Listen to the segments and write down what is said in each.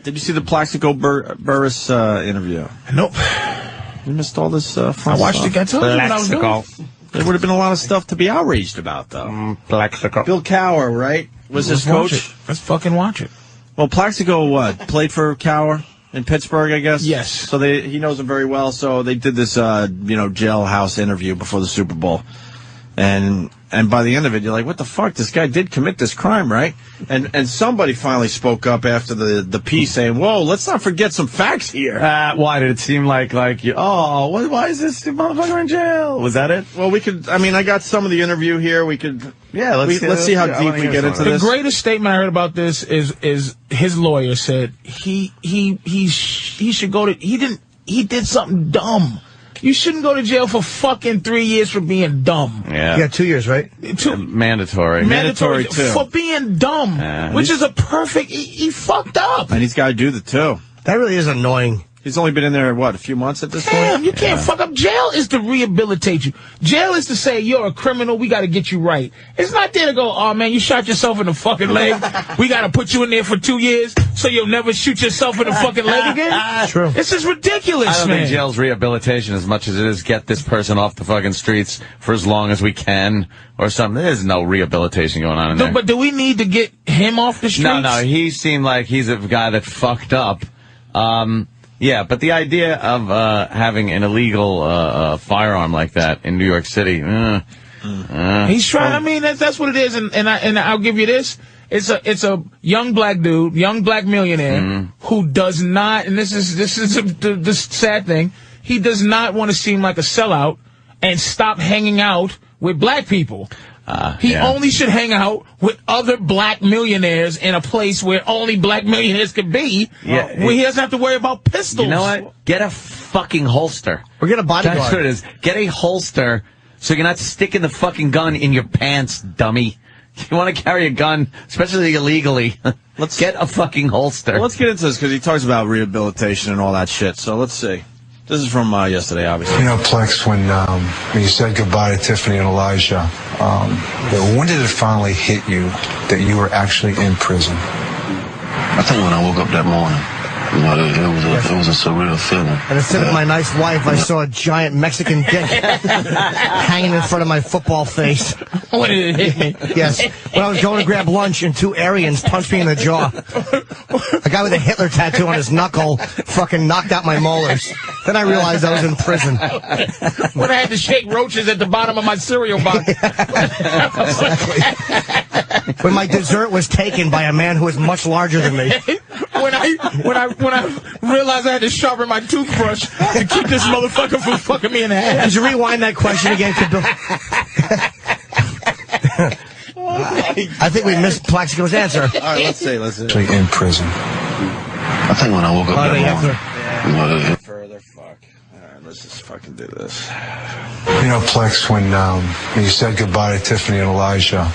Did you see the Plaxico Burress interview? Nope. You missed all this fun I watched it. I told you what I was doing. There would have been a lot of stuff to be outraged about, though. Plaxico. Bill Cowher, right? Was his coach? Let's fucking watch it. Well, Plaxico, played for Cowher in Pittsburgh, I guess? Yes. So he knows him very well. So they did this, jailhouse interview before the Super Bowl. And by the end of it, you're like, what the fuck? This guy did commit this crime, right? And somebody finally spoke up after the piece saying, whoa, let's not forget some facts here. Why did it seem like why is this motherfucker in jail? Was that it? Well, I got some of the interview here. Let's see how deep we get into this. The greatest statement I heard about this is his lawyer said he should go to, he did something dumb. You shouldn't go to jail for fucking 3 years for being dumb. Yeah. 2 years, right? Mandatory. Mandatory, too. For being dumb, which is a perfect, he fucked up. And he's got to do the two. That really is annoying. He's only been in there, a few months at this point? Damn, you can't fuck up. Jail is to rehabilitate you. Jail is to say, you're a criminal, we got to get you right. It's not there to go, oh, man, you shot yourself in the fucking leg. We got to put you in there for 2 years so you'll never shoot yourself in the fucking leg again? True. This is ridiculous, man. I don't think jail's rehabilitation as much as it is get this person off the fucking streets for as long as we can or something. There's no rehabilitation going on in there. But do we need to get him off the streets? No, he seemed like he's a guy that fucked up. Yeah, but the idea of having an illegal firearm like that in New York City, he's trying. I mean, that's what it is, and I'll give you this: it's a young black dude, young black millionaire who does not, and this is the sad thing, he does not want to seem like a sellout and stop hanging out with black people. He only should hang out with other black millionaires in a place where only black millionaires could be, where he doesn't have to worry about pistols. You know what? Get a fucking holster. Or get a bodyguard. That's what it is. Get a holster so you're not sticking the fucking gun in your pants, dummy. You want to carry a gun, especially illegally, let's get a fucking holster. Well, let's get into this because he talks about rehabilitation and all that shit. So let's see. This is from yesterday, obviously. You know, Plex, when you said goodbye to Tiffany and Elijah, when did it finally hit you that you were actually in prison? I think when I woke up that morning, it was a surreal feeling. And instead of my nice wife, I saw a giant Mexican dick hanging in front of my football face. When did it hit me? Yes. When I was going to grab lunch and two Aryans punched me in the jaw. A guy with a Hitler tattoo on his knuckle fucking knocked out my molars. Then I realized I was in prison. When I had to shake roaches at the bottom of my cereal box. Exactly. When my dessert was taken by a man who was much larger than me. When I realized I had to sharpen my toothbrush to keep this motherfucker from fucking me in the head. Could you rewind that question again to Bill? I think we missed Plaxico's answer. All right, let's see. Actually in prison. I think when I woke up that morning, Further, fuck. All right, let's just fucking do this. You know, Plex, when you said goodbye to Tiffany and Elijah,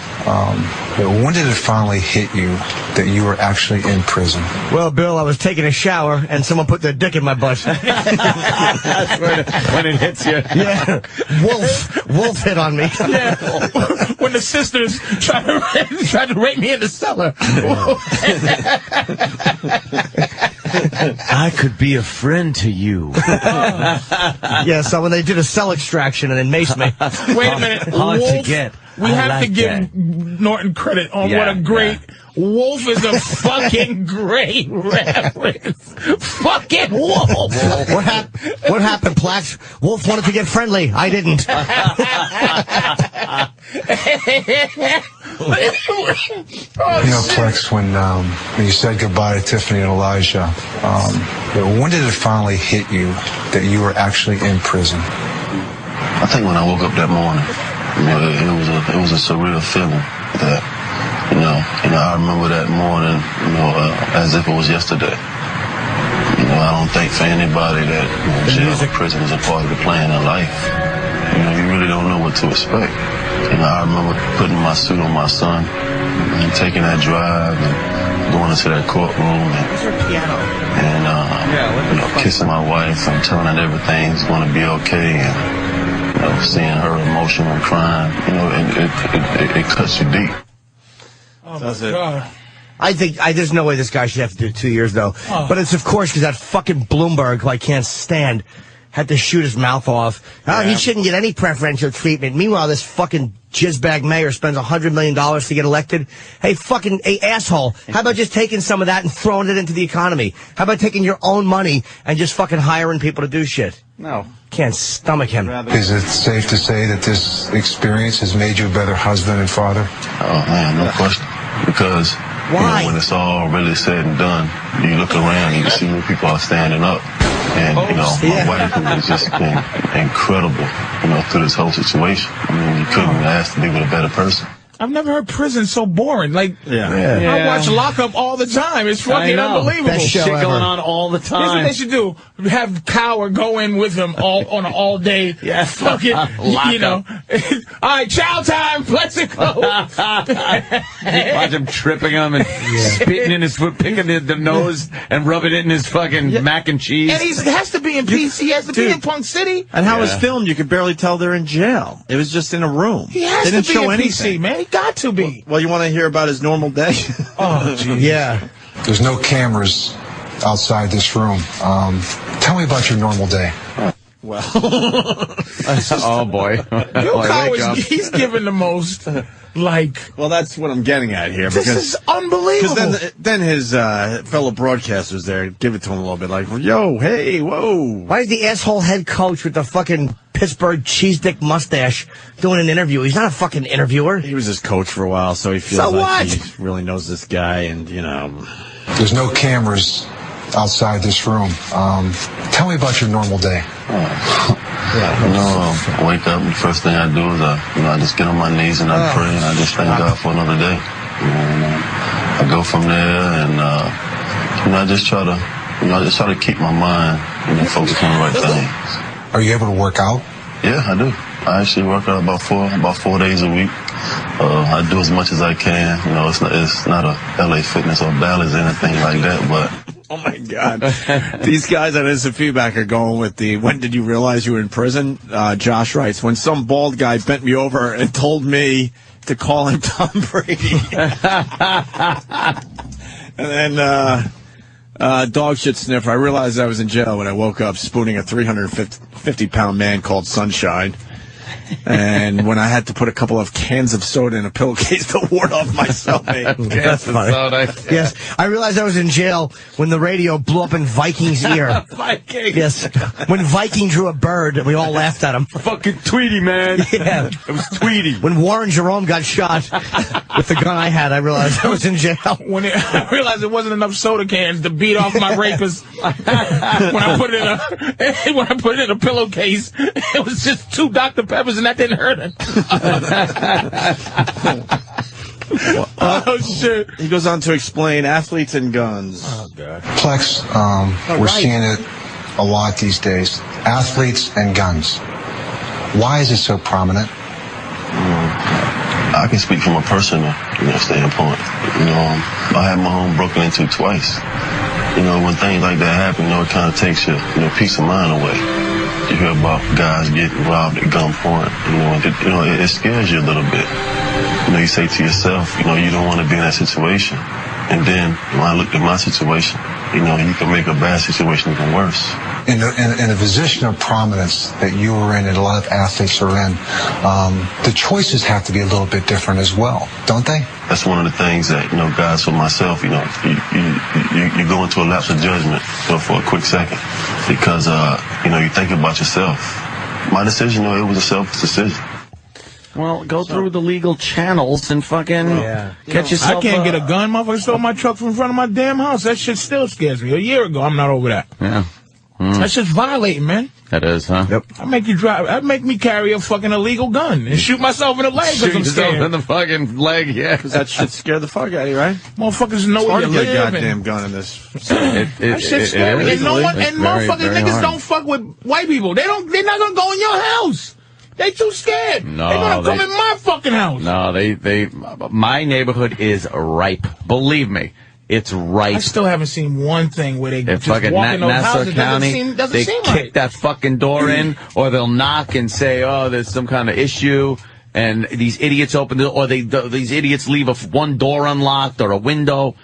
when did it finally hit you that you were actually in prison? Well, Bill, I was taking a shower and someone put their dick in my butt. That's when it hits you. Yeah. Wolf hit on me. Yeah. When the sisters tried to rape me in the cellar. I could be a friend to you. Yeah, so when they did a cell extraction and then maced me. Wait a minute. Hard to get. We have to give Norton credit on what a great... Wolf is a fucking great reference. Fucking Wolf. What happened, Plax? Wolf wanted to get friendly. I didn't. You know, Plex, when you said goodbye to Tiffany and Elijah, when did it finally hit you that you were actually in prison? I think when I woke up that morning, it was a surreal feeling that, I remember that morning, as if it was yesterday. I don't think for anybody that jail or prison is a part of the plan of life. You really don't know what to expect. I remember putting my suit on my son and taking that drive and going into that courtroom and kissing my wife and telling her everything's going to be okay, and seeing her emotional and crying, it cuts you deep. Oh, my God. I think there's no way this guy should have to do 2 years, though. Oh. But it's, of course, because that fucking Bloomberg, who I can't stand, had to shoot his mouth off. Oh, he shouldn't get any preferential treatment. Meanwhile, this fucking jizzbag mayor spends $100 million to get elected. Hey, asshole. How about just taking some of that and throwing it into the economy? How about taking your own money and just fucking hiring people to do shit? No. Can't stomach him. Is it safe to say that this experience has made you a better husband and father? Oh, man, no question. Because when it's all really said and done, you look around and you see where people are standing up. And, my wife has just been incredible, through this whole situation. I mean, you couldn't ask to be with a better person. I've never heard prison so boring. Like, I watch Lockup all the time. It's fucking unbelievable. Best shit going on all the time. Here's what they should do. Have Cowher go in with him on an all-day fucking, all right, chow time, Plaxico. Watch him tripping him and spitting in his foot, picking the nose and rubbing it in his fucking mac and cheese. And he has to be in PC. He has to be in Punk City. And how it's filmed, you could barely tell they're in jail. It was just in a room. He has to be in PC, man. He got to be. Well, you want to hear about his normal day? Oh, geez. Yeah. There's no cameras outside this room. Tell me about your normal day. Well, oh boy, he's giving the most. Well, that's what I'm getting at here. This is unbelievable. Because then his fellow broadcasters there give it to him a little bit, like, yo, hey, whoa. Why is the asshole head coach with the fucking Pittsburgh cheese dick mustache doing an interview? He's not a fucking interviewer. He was his coach for a while, so he feels he really knows this guy, and, There's no cameras outside this room. Tell me about your normal day. I wake up and the first thing I do is I just get on my knees and I pray and I just thank God for another day. I go from there and I just try to keep my mind focused on the right things. Are you able to work out? Yeah, I do. I actually work out about 4 days a week. I do as much as I can. It's not a LA Fitness or Balance or anything like that, but. Oh, my God. These guys on Instant Feedback are going with when did you realize you were in prison? Josh writes, when some bald guy bent me over and told me to call him Tom Brady. And then Dog Shit Sniffer, I realized I was in jail when I woke up spooning a 350-pound man called Sunshine. And when I had to put a couple of cans of soda in a pillowcase to ward off my cellmate. That's funny. Yes, I realized I was in jail when the radio blew up in Viking's ear. Viking. Yes, when Viking drew a bird, and we all laughed at him. Fucking Tweety, man. Yeah, it was Tweety. When Warren Jerome got shot with the gun I had, I realized I was in jail. I realized there wasn't enough soda cans to beat off my rapist. when I put it in a pillowcase, it was just 2 Dr. Peppers. And that didn't hurt him. Oh, shit. He goes on to explain athletes and guns. Oh, God. Plex, we're seeing it a lot these days. Athletes and guns. Why is it so prominent? I can speak from a personal standpoint. I had my home broken into twice. When things like that happen, it kind of takes your peace of mind away. You hear about guys getting robbed at gunpoint, it scares you a little bit. You say to yourself, you don't want to be in that situation. And then when I looked at my situation, you can make a bad situation even worse. In a position of prominence that you were in and a lot of athletes are in, the choices have to be a little bit different as well, don't they? That's one of the things that, guys for myself, you go into a lapse of judgment for a quick second because, you think about yourself. My decision, it was a selfish decision. Well, go through the legal channels and fucking get yourself. I can't get a gun. Motherfucker stole my truck from in front of my damn house. That shit still scares me. A year ago, I'm not over that. Yeah. That's just violating, man. That is, huh? Yep. I make me carry a fucking illegal gun and shoot myself in the leg because I'm scared. In the fucking leg, yeah. Because that shit scared the fuck out of you, right? Motherfuckers know where you live. It's hard to get a goddamn gun in this. That shit's scary. And motherfucking niggas don't fuck with white people. They're not gonna go in your house. They too scared. No, they're gonna come in my fucking house. No, my neighborhood is ripe. Believe me. It's right. I still haven't seen one thing where they just walk in those houses. County, doesn't seem kick that fucking door in, or they'll knock and say, "Oh, there's some kind of issue," and these idiots open these idiots leave one door unlocked or a window.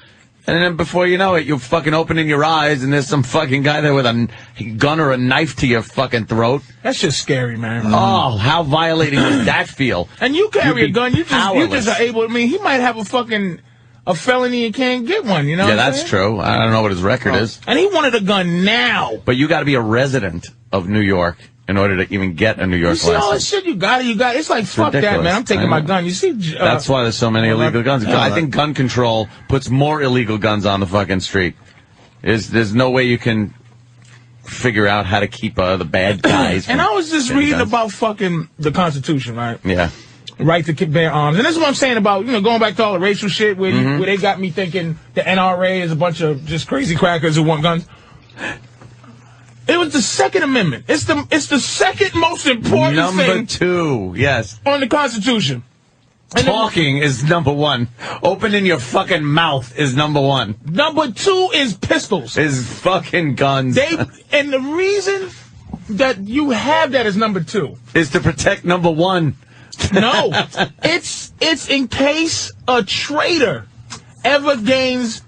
And then before you know it, you're fucking opening your eyes, and there's some fucking guy there with a gun or a knife to your fucking throat. That's just scary, man. Oh, how violating does that feel? And you carry a gun, you just are able. I mean, he might have a felony and can't get one. You know? Yeah, that's true. I don't know what his record is. And he wanted a gun now. But you got to be a resident of New York in order to even get a New York license. You see all this shit you got it. It's like, fuck that, man. I'm taking my gun. You see? That's why there's so many illegal guns. I think gun control puts more illegal guns on the fucking street. There's no way you can figure out how to keep the bad guys. And I was just reading about fucking the Constitution, right? Yeah. Right to bear arms. And this is what I'm saying about, going back to all the racial shit where they got me thinking the NRA is a bunch of just crazy crackers who want guns. It was the Second Amendment. It's the second most important thing. Number 2, yes. On the Constitution. And talking is number 1. Opening your fucking mouth is number 1. Number 2 is pistols. Is fucking guns. And the reason that you have that as number 2 is to protect number 1. No. It's in case a traitor ever gains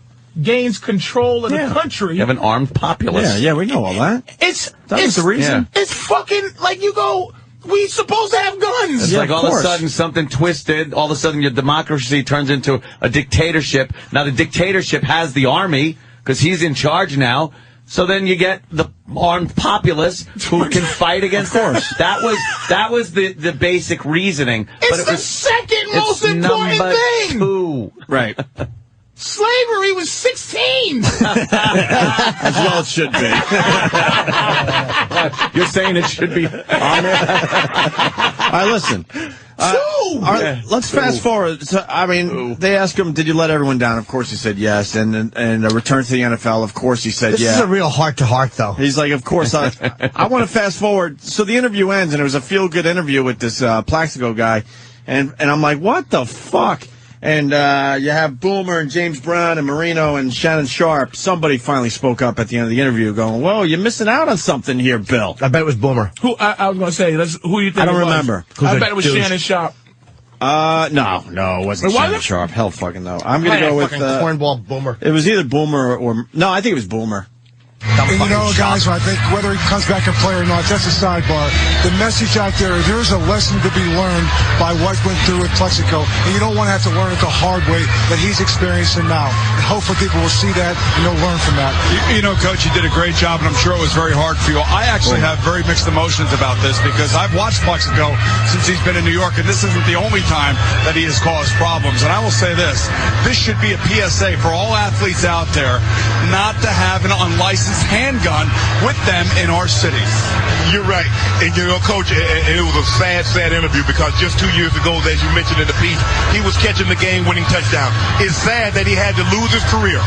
control of the country. You have an armed populace. Yeah, we know all that. That was the reason. Yeah. It's fucking like we supposed to have guns. It's like all of a sudden something twisted. All of a sudden your democracy turns into a dictatorship. Now the dictatorship has the army because he's in charge now. So then you get the armed populace who can fight against us. That was the basic reasoning. It's the second most important thing. 2. Right. Slavery was 16. As well it should be. You're saying it should be on there? All right, listen. Let's fast forward. So, I mean, they asked him, did you let everyone down? Of course he said yes. And a return to the NFL, of course he said yes. This is a real heart-to-heart, though. He's like, of course. I want to fast forward. So the interview ends, and it was a feel-good interview with this Plaxico guy. And I'm like, what the fuck? And you have Boomer and James Brown and Marino and Shannon Sharp. Somebody finally spoke up at the end of the interview going, whoa, you're missing out on something here, Bill. I bet it was Boomer. Who I was going to say, who do you think I don't remember. I bet it was Shannon Sharp. No, it wasn't Shannon Sharp. Hell fucking no. I'm going to go with cornball Boomer. It was either Boomer or no, I think it was Boomer. And guys, I think whether he comes back and play or not, that's a sidebar. The message out there is a lesson to be learned by what went through at Plaxico. And you don't want to have to learn it the hard way that he's experiencing now. And hopefully people will see that and they'll learn from that. Coach, you did a great job, and I'm sure it was very hard for you. I actually have very mixed emotions about this because I've watched Plaxico since he's been in New York, and this isn't the only time that he has caused problems. And I will say this should be a PSA for all athletes out there not to have an unlicensed handgun with them in our cities. You're right. And, Coach, it was a sad interview because just 2 years ago, as you mentioned in the piece, he was catching the game-winning touchdown. It's sad that he had to lose his career,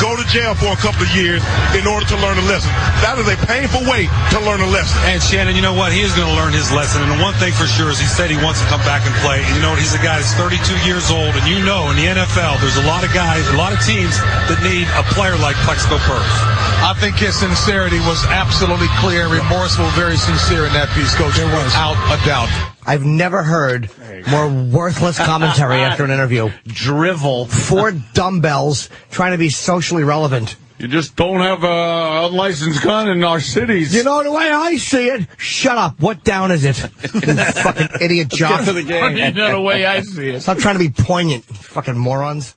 go to jail for a couple of years in order to learn a lesson. That is a painful way to learn a lesson. And, Shannon, you know what? He is going to learn his lesson. And the one thing for sure is he said he wants to come back and play. And, he's a guy that's 32 years old. And in the NFL, there's a lot of guys, a lot of teams that need a player like Plaxico Burress. I think his sincerity was absolutely clear, remorseful, very sincere in that piece, Coach. Without a doubt. I've never heard more worthless commentary after an interview. Drivel. 4 dumbbells trying to be socially relevant. You just don't have a unlicensed gun in our cities. You know the way I see it? Shut up. What down is it? You fucking idiot jock. Get to the game. You know the way I see it. Stop trying to be poignant, fucking morons.